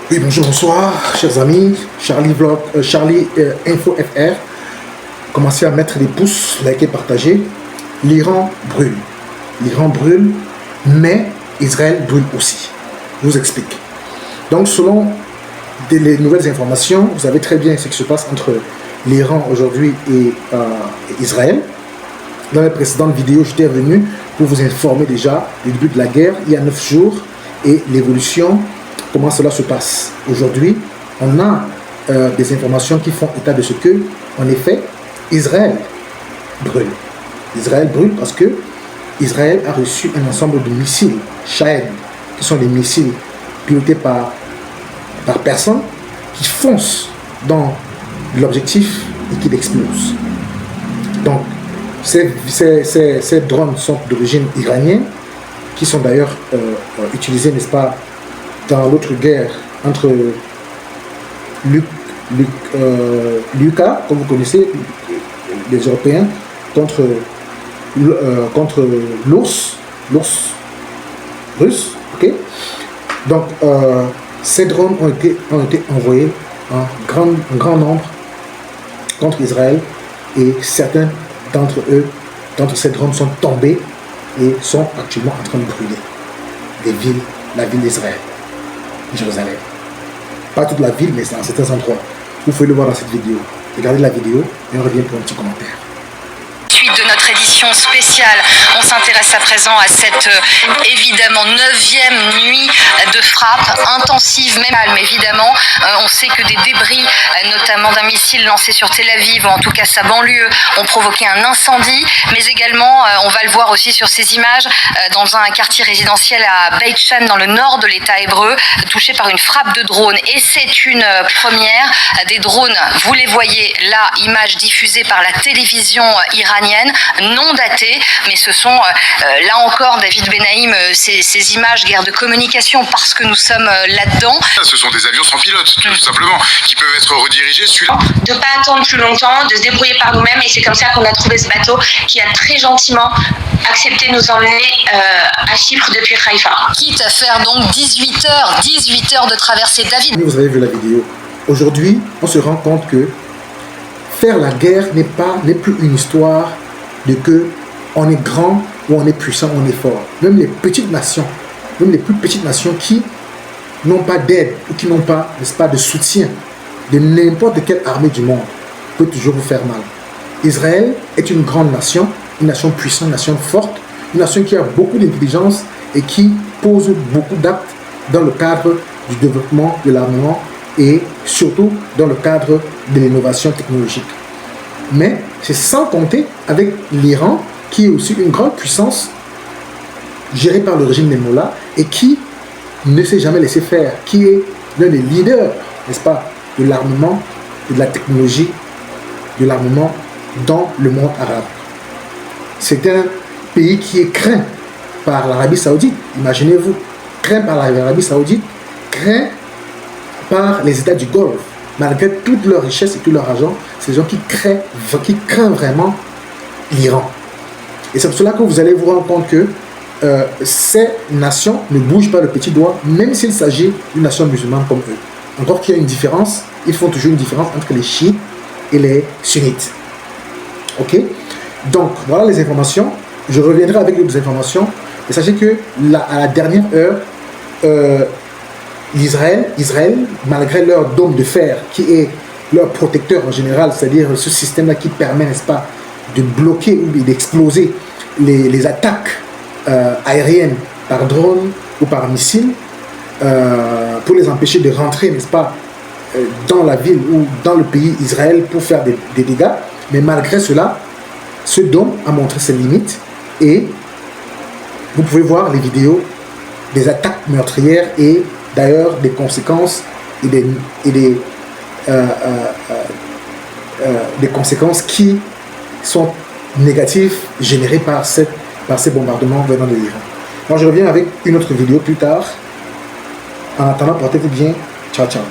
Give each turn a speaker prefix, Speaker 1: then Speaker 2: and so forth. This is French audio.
Speaker 1: Oui, bonjour, bonsoir, chers amis, Charlie Vlog, Charlie Info FR. Commencez à mettre des pouces, liker, partager. L'Iran brûle. L'Iran brûle, mais Israël brûle aussi. Je vous explique. Donc, selon les nouvelles informations, vous savez très bien ce qui se passe entre l'Iran aujourd'hui et Israël. Dans les précédentes vidéos, j'étais venu pour vous informer déjà du début de la guerre, il y a 9 jours, et l'évolution. Comment cela se passe aujourd'hui. On a des informations qui font état de ce que, en effet, Israël brûle. Israël brûle parce que Israël a reçu un ensemble de missiles Shahed, qui sont des missiles pilotés par personnes qui foncent dans l'objectif et qui l'explosent. Donc, ces drones sont d'origine iranienne, qui sont d'ailleurs utilisés, n'est-ce pas, dans l'autre guerre entre Lucas, comme vous connaissez, les Européens, contre l'ours russe. Okay? Donc, ces drones ont été envoyés en grand nombre contre Israël, et certains d'entre ces drones sont tombés et sont actuellement en train de brûler la ville d'Israël. Jérusalem. Pas toute la ville, mais dans certains endroits. Vous pouvez le voir dans cette vidéo. Regardez la vidéo et on revient pour un petit commentaire.
Speaker 2: Suite de notre édition spéciale, on s'intéresse à présent à cette évidemment 9e nuit de frappe intensive, même évidemment. On sait que des débris, notamment d'un missile lancé sur Tel Aviv, ou en tout cas sa banlieue, ont provoqué un incendie, mais également, on va le voir aussi sur ces images, dans un quartier résidentiel à Beit Shan, dans le nord de l'État hébreu, touché par une frappe de drone. Et c'est une première. Des drones, vous les voyez là, images diffusées par la télévision iranienne, non datées, mais ce sont là encore, David Benaïm, ces images, guerre de communication, parce que nous sommes là-dedans.
Speaker 3: Ce sont des avions sans pilote, tout simplement, qui peuvent être redirigés.
Speaker 4: De ne pas attendre plus longtemps, de se débrouiller par nous-mêmes, et c'est comme ça qu'on a trouvé ce bateau qui a très gentiment accepté de nous emmener à Chypre depuis Haïfa.
Speaker 2: Quitte à faire donc 18 heures de traversée. David.
Speaker 1: Vous avez vu la vidéo. Aujourd'hui, on se rend compte que faire la guerre n'est plus une histoire de que on est grand ou on est puissant, on est fort. Même les petites nations, même les plus petites nations qui n'ont pas d'aide ou qui n'ont pas, n'est-ce pas, de soutien de n'importe quelle armée du monde peut toujours vous faire mal. Israël est une grande nation, une nation puissante, une nation forte, une nation qui a beaucoup d'intelligence et qui pose beaucoup d'actes dans le cadre du développement de l'armement et surtout dans le cadre de l'innovation technologique. Mais c'est sans compter avec l'Iran, qui est aussi une grande puissance gérée par le régime des Mollahs et qui ne s'est jamais laissé faire, qui est l'un des leaders, n'est-ce pas, de l'armement, de la technologie, de l'armement dans le monde arabe. C'est un pays qui est craint par l'Arabie Saoudite, imaginez-vous, craint par l'Arabie Saoudite, craint par les États du Golfe. Malgré toute leur richesse et tout leur argent, c'est des gens qui craignent vraiment l'Iran. Et c'est pour cela que vous allez vous rendre compte que ces nations ne bougent pas le petit doigt, même s'il s'agit d'une nation musulmane comme eux. Encore qu'il y a une différence, ils font toujours une différence entre les chiites et les sunnites. Ok? Donc, voilà les informations. Je reviendrai avec d'autres informations. Et sachez que à la dernière heure, Israël, malgré leur dôme de fer, qui est leur protecteur en général, c'est-à-dire ce système-là qui permet, n'est-ce pas, de bloquer ou d'exploser les attaques aériennes par drone ou par missile, pour les empêcher de rentrer, n'est-ce pas, dans la ville ou dans le pays Israël pour faire des dégâts. Mais malgré cela, ce dôme a montré ses limites et vous pouvez voir les vidéos des attaques meurtrières et d'ailleurs des conséquences et des conséquences qui sont négatives générées par ces bombardements venant de l'Iran. Alors je reviens avec une autre vidéo plus tard. En attendant, portez-vous bien. Ciao, ciao.